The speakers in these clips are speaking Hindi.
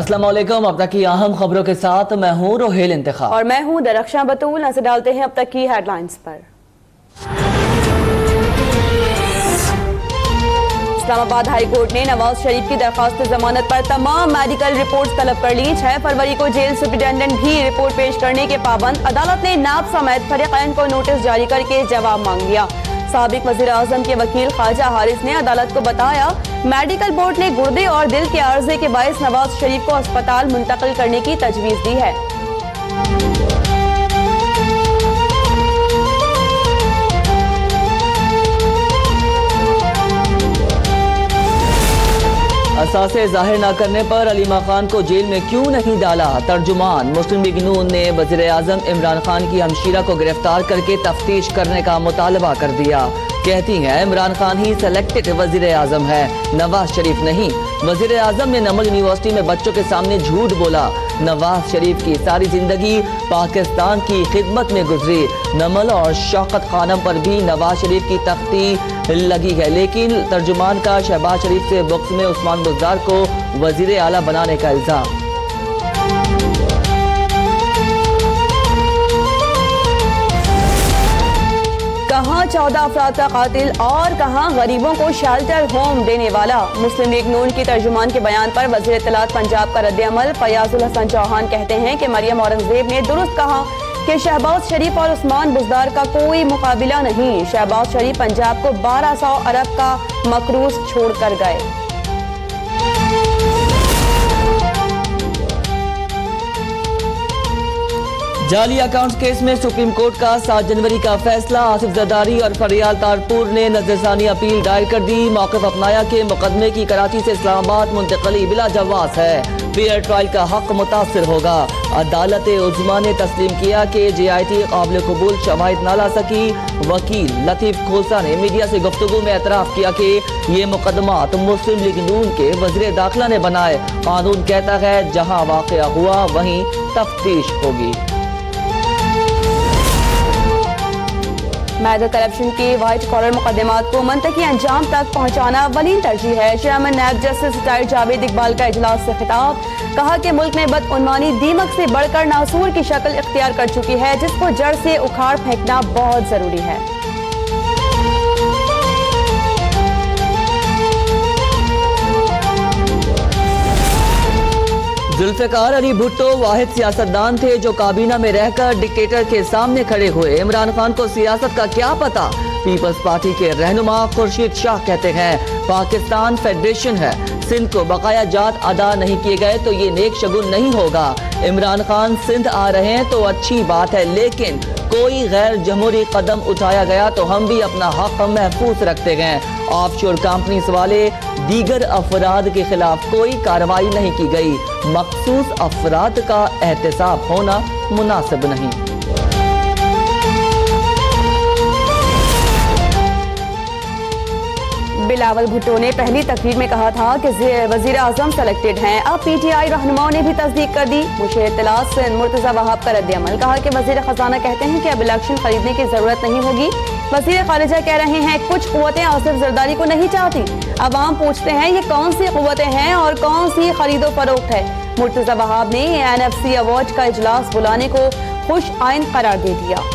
अस्सलाम वालेकुम। अब तक की अहम खबरों के साथ मैं हूँ रोहेल इंतखाब और मैं हूँ दरख्शां बतूल। नजर डालते हैं अब तक की हेडलाइंस पर। इस्लामाबाद हाई कोर्ट ने नवाज शरीफ की दरखास्त जमानत पर तमाम मेडिकल रिपोर्ट्स तलब कर ली। 6 फरवरी को जेल सुप्रिंटेंडेंट भी रिपोर्ट पेश करने के पाबंद। अदालत ने नाब समेत फरीकैन को नोटिस जारी करके जवाब मांग लिया। साबिक वजीर आजम के वकील ख्वाजा हारिस ने अदालत को बताया, मेडिकल बोर्ड ने गुर्दे और दिल के अर्जे के बायस नवाज शरीफ को अस्पताल मुंतकिल करने की तजवीज दी है। असासे जाहिर न करने पर अलीमा खान को जेल में क्यों नहीं डाला? तर्जुमान मुस्लिम लीग नून ने वजीर आजम इमरान खान की हमशीरा को गिरफ्तार करके तफ्तीश करने का मुतालबा कर दिया। कहती हैं इमरान खान ही सेलेक्टेड वजीर आजम है, नवाज शरीफ नहीं। वजीर आजम ने नमल यूनिवर्सिटी में बच्चों के सामने झूठ बोला। नवाज शरीफ की सारी जिंदगी पाकिस्तान की खिदमत में गुजरी। नमल और शौकत खानम पर भी नवाज शरीफ की तख्ती लगी है, लेकिन तर्जुमान का शहबाज शरीफ से बुक्स में उस्मान बुज़दार को वजीर आला बनाने का इल्जाम। कहाँ 14 अफराद का कातिल और कहाँ गरीबों को शेल्टर होम देने वाला। मुस्लिम लीग नून की तर्जुमान के बयान पर वज़ीर इत्तलात पंजाब का रद्द-ए-अमल। फयाजुल हसन चौहान कहते हैं कि मरियम औरंगजेब ने दुरुस्त कहा कि शहबाज शरीफ और उस्मान बुज़दार का कोई मुकाबिला नहीं। शहबाज शरीफ पंजाब को 1200 अरब का मकरूज छोड़ कर गए। जाली अकाउंट्स केस में सुप्रीम कोर्ट का 7 जनवरी का फैसला। आसिफ जरदारी और फरियाल तारपुर ने नजरसानी अपील दायर कर दी। मौक़िफ़ अपनाया कि मुकदमे की कराची से इस्लामाबाद मुंतकली बिला जवाज़ है। फेयर ट्रायल का हक मुतासिर होगा। अदालत उज़्मा ने तस्लीम किया कि JIT काबिल कबूल शवाहिद न ला सकी। वकील लतीफ़ खोसा ने मीडिया से गुफ्तगू में एतराफ़ किया कि ये मुकदमात मुस्लिम लीग नून के वज़ीर दाखिला ने बनाए। कानून कहता है जहाँ वाक़या हुआ वहीं तफ्तीश होगी। मैदर करप्शन के वाइट कॉलर मुकदमात को मंतकी अंजाम तक पहुंचाना अव्वलीन तरजीह है। Chairman NAB justice retired Javed Iqbal का इजलास से खिताब। कहा कि मुल्क में बदउनवानी दीमक से बढ़कर नासूर की शक्ल इख्तियार कर चुकी है, जिसको जड़ से उखाड़ फेंकना बहुत जरूरी है। जुल्फ़िकार अली भुट्टो वाहिद सियासतदान थे जो काबीना में रहकर डिक्टेटर के सामने खड़े हुए। इमरान खान को सियासत का क्या पता? पीपल्स पार्टी के रहनुमा खुर्शीद शाह कहते हैं पाकिस्तान फेडरेशन है, सिंध को बकाया जात अदा नहीं किए गए तो ये नेक शगुन नहीं होगा। इमरान खान सिंध आ रहे हैं तो अच्छी बात है, लेकिन कोई गैर जमहूरी कदम उठाया गया तो हम भी अपना हक महफूज रखते गए। ऑफशोर कंपनीज वाले दीगर अफराद के खिलाफ कोई कार्रवाई नहीं की गई। मखसूस अफराद का एहतसाब होना मुनासिब नहीं। बिलावल भुट्टो ने पहली तकरीर में कहा था कि वजीर आजम सेलेक्टेड हैं। अब PTI रहनुमाओं ने भी तस्दीक कर दी। मुशीर इत्तलात सिंध मुर्तजा वहाब का रद्द-ए-अमल। कहा कि वजीर खजाना कहते हैं कि अब इलेक्शन खरीदने की जरूरत नहीं होगी। वजीर खारिजा कह रहे हैं कुछ कुव्वतें आसिफ जरदारी को नहीं चाहती। अवाम पूछते हैं ये कौन सी कुव्वतें हैं और कौन सी खरीदो फरोख्त है। मुर्तजा वहाब ने NFC अवार्ड का इजलास बुलाने को खुश आइन करार दे दिया।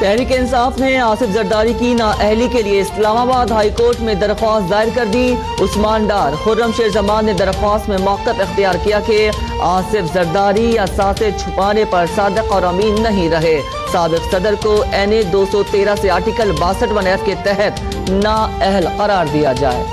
तहरीक इंसाफ ने आसिफ जरदारी की नाअहली के लिए इस्लामाबाद हाई कोर्ट में दरख्वास्त दायर कर दी। उस्मान डार खुर्रम शेर जमान ने दरख्वास्त में मौक़िफ़ इख्तियार किया कि आसिफ जरदारी असासे छुपाने पर सादिक और अमीन नहीं रहे। साबिक सदर को NA 213 से आर्टिकल 62(1) के तहत नाअहल करार दिया जाए।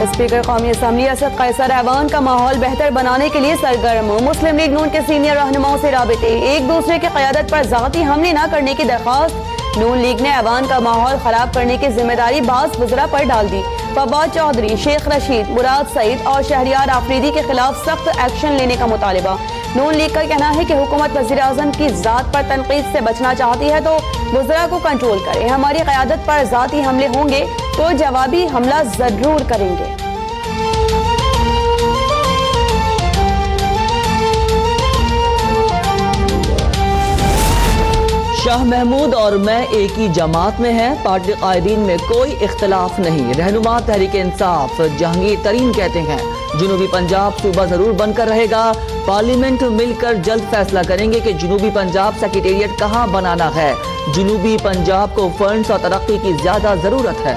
स्पीकर कौमी असम्बली असद कैसर ऐवान का माहौल बेहतर बनाने के लिए सरगर्म। मुस्लिम लीग नून के सीनियर रहनुमाओं से राबिते। एक दूसरे की क़यादत पर ज़ाती हमले न करने की दरख्वास्त। नून लीग ने ऐवान का माहौल खराब करने की जिम्मेदारी बाज़ वज़रा पर डाल दी। फवाद चौधरी, शेख रशीद, मुराद सईद और शहरियार आफरीदी के खिलाफ सख्त एक्शन लेने का मुतालिबा। नून लीग का कहना है कि हुकूमत वज़ीर आज़म की ज़ात पर तनकीद से बचना चाहती है तो वज़रा को कंट्रोल करे। हमारी क़यादत पर ज़ाती हमले होंगे तो जवाबी हमला ज़रूर करेंगे। शाह महमूद और मैं एक ही जमात में हैं। पार्टी कायदीन में कोई इख्तलाफ नहीं। रहनुमा तहरीक इंसाफ जहांगीर तरीन कहते हैं जुनूबी पंजाब सूबा जरूर बनकर रहेगा। पार्लियामेंट मिलकर जल्द फैसला करेंगे कि जुनूबी पंजाब सेक्रेटेरिएट कहां बनाना है। जुनूबी पंजाब को फंड्स और तरक्की की ज्यादा जरूरत है।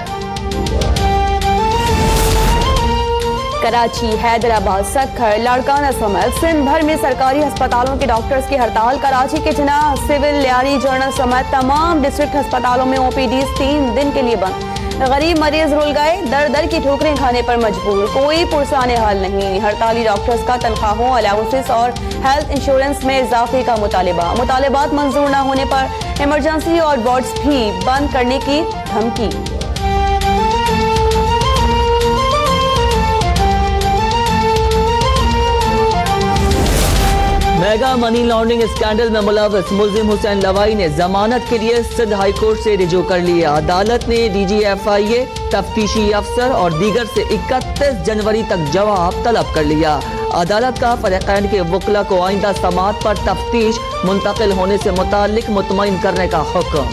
कराची, हैदराबाद, सक्खर, लाड़काना समेत सिंध भर में सरकारी अस्पतालों के डॉक्टर्स की हड़ताल। कराची के जिनाह, सिविल, लियारी, जनरल समेत तमाम डिस्ट्रिक्ट अस्पतालों में ओपीडी 3 दिन के लिए बंद। गरीब मरीज रुल गए, दर दर की ठोकरें खाने पर मजबूर, कोई पुरसाने हाल नहीं। हड़ताली डॉक्टर्स का तनख्वाहों, अलाउंसेस और हेल्थ इंश्योरेंस में इजाफे का मुतालिबात मंजूर न होने पर इमरजेंसी और वार्ड्स भी बंद करने की धमकी। मेगा मनी लॉन्ड्रिंग स्कैंडल में मुलव्वस मुल्जिम हुसैन लवाई ने जमानत के लिए सिंध हाई कोर्ट से रिजू कर लिया। अदालत ने DGFIA, तफ्तीशी अफसर और दीगर से 31 जनवरी तक जवाब तलब कर लिया। अदालत का फरीकैन के वकला को आइंदा समाअत पर तफ्तीश मुंतकिल होने से मुताल्लिक मुतमईन करने का हुक्म।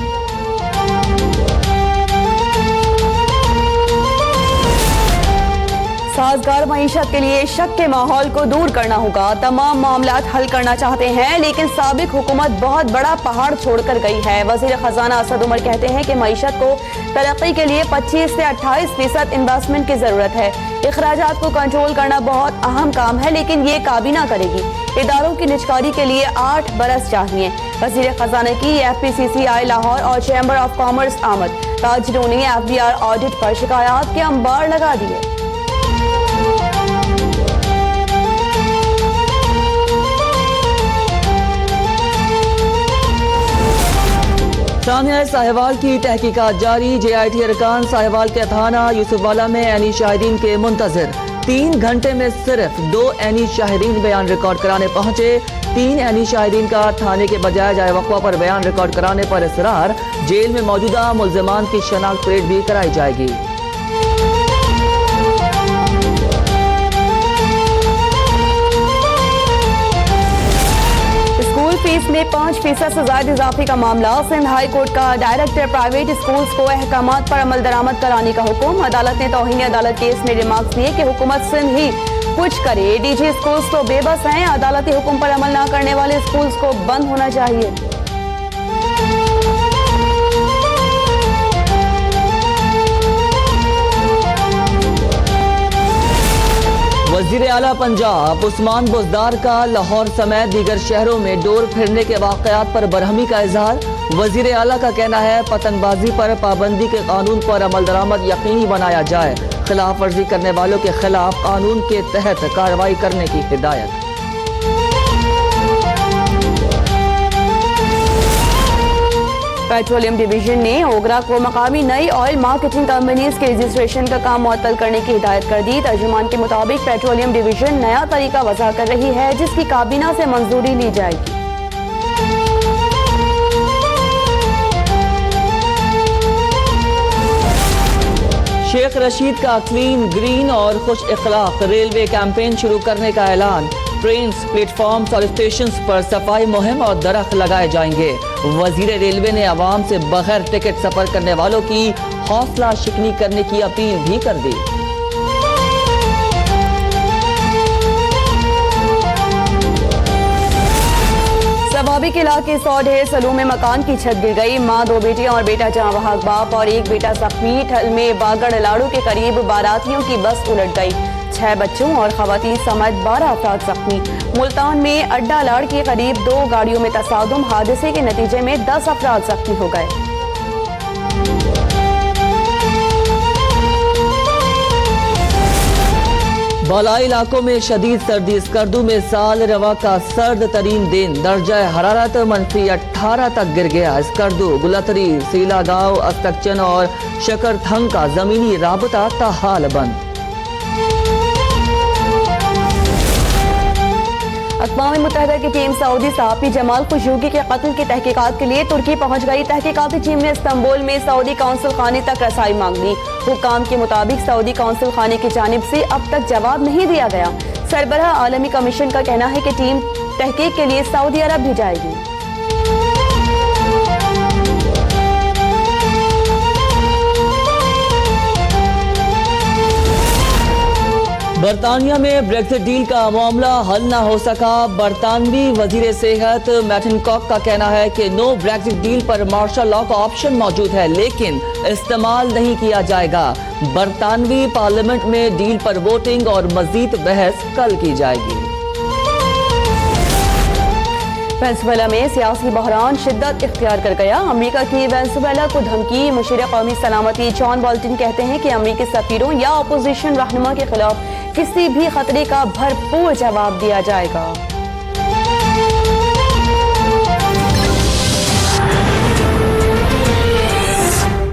साजगार मईशत के लिए शक के माहौल को दूर करना होगा। तमाम मामलात हल करना चाहते हैं, लेकिन साबिक हुकूमत बहुत बड़ा पहाड़ छोड़कर गई है। वजीर खजाना असद उमर कहते हैं कि मईशत को तरक्की के लिए 25 से 28% इन्वेस्टमेंट की जरूरत है। इखराजात को कंट्रोल करना बहुत अहम काम है, लेकिन ये काबीना करेगी। इदारों की निजकारी के लिए 8 बरस चाहिए। वजीर खजाना की FPCCI लाहौर और चैम्बर ऑफ कॉमर्स आमद। ताजिरों ने FBR ऑडिट पर शिकायत के अंबार लगा दिए। सानिया साहिवाल की तहकीकात जारी। JIT अरकान साहिवाल के थाना यूसुफवाला में ऐनी शाहिदीन के मुंतजर। 3 घंटे में सिर्फ 2 ऐनी शाहिदीन बयान रिकॉर्ड कराने पहुंचे। 3 ऐनी शाहिदीन का थाने के बजाय जाए वक़्वा पर बयान रिकॉर्ड कराने पर इसरार। जेल में मौजूदा मुल्जिमान की शनाख्त परेड भी कराई जाएगी। फीस में 5% से ज्यादा इजाफे का मामला। सिंध हाई कोर्ट का डायरेक्टर प्राइवेट स्कूल्स को अहकामात पर अमल दरामद कराने का हुक्म। अदालत ने तौहीन अदालत केस में रिमार्क्स दिए कि हुकूमत सिंध ही कुछ करे। DG स्कूल्स तो बेबस हैं। अदालती हुक्म पर अमल न करने वाले स्कूल्स को बंद होना चाहिए। वजीर आला पंजाब उस्मान बुज़दार का लाहौर समेत दीगर शहरों में डोर फिरने के वाक़यात पर बरहमी का इजहार। वजीर आला का कहना है पतंगबाजी पर पाबंदी के कानून पर अमल दरामद यकीनी बनाया जाए। खिलाफ वर्जी करने वालों के खिलाफ कानून के तहत कार्रवाई करने की हिदायत। पेट्रोलियम डिवीजन ने ओगरा को मकामी नई ऑयल मार्केटिंग कंपनीज के रजिस्ट्रेशन का काम मुअत्तल करने की हिदायत कर दी। तर्जुमान के मुताबिक पेट्रोलियम डिवीजन नया तरीका वज़ा कर रही है, जिसकी काबीना से मंजूरी ली जाएगी। शेख रशीद का क्लीन, ग्रीन और खुश इखलाक रेलवे कैंपेन शुरू करने का ऐलान। ट्रेन, प्लेटफॉर्म्स और स्टेशन पर सफाई मुहिम और दरख्त लगाए जाएंगे। वजीर रेलवे ने आवाम से बगैर टिकट सफर करने वालों की हौसला शिकनी करने की अपील भी कर दी। सवाबी के इलाके 100 ढेर सलू में मकान की छत गिर गई। माँ, 2 बेटियां और बेटा जहां वहां बाप और 1 बेटा जख्मी। ठल में बागड़ लाड़ू के करीब बारातियों की बस उलट गई। 6 बच्चों और खवातीन समेत 12 अफराद जख्मी। मुल्तान में अड्डा लाड़ के करीब 2 गाड़ियों में तसादुम। हादसे के नतीजे में 10 अफराद जख्मी हो गए। बालाई इलाकों में शदीद सर्दी। स्कर्दू में साल रवा का सर्द तरीन दिन। दर्जा हरारत -18 तक गिर गया। स्कर्दू, गुलतरी, सीला गांव, अस्तकचन और शकरथंग का जमीनी राबता ताहाल बंद। अक़वाम मुत्तहिदा की टीम सऊदी सहाफ़ी जमाल खुशोगी के कत्ल की तहकीकात के लिए तुर्की पहुंच गई। तहकीकाती टीम ने इस्तांबुल में सऊदी कौंसल खाने तक रसाई मांग ली। हुक्काम के मुताबिक सऊदी कौंसल खाने की जानिब से अब तक जवाब नहीं दिया गया। सरबराह आलमी कमीशन का कहना है कि टीम तहकीक के लिए सऊदी अरब भी जाएगी। बरतानिया में ब्रेक्सिट डील का मामला हल न हो सका। बरतानवी वजीर सेहत मैटनकॉक का कहना है कि नो ब्रेक्सिट डील पर मार्शल लॉ का ऑप्शन मौजूद है, लेकिन इस्तेमाल नहीं किया जाएगा। बरतानवी पार्लियामेंट में डील पर वोटिंग और मजीद बहस कल की जाएगी। वेनेजुएला में सियासी बहरान शिद्दत इख्तियार कर गया। अमेरिका की वेनेजुएला को धमकी। मुशीर कौमी सलामती जॉन बोल्टन कहते हैं कि अमेरिकी सफीरों या अपोजिशन रहनुमा के खिलाफ किसी भी खतरे का भरपूर जवाब दिया जाएगा।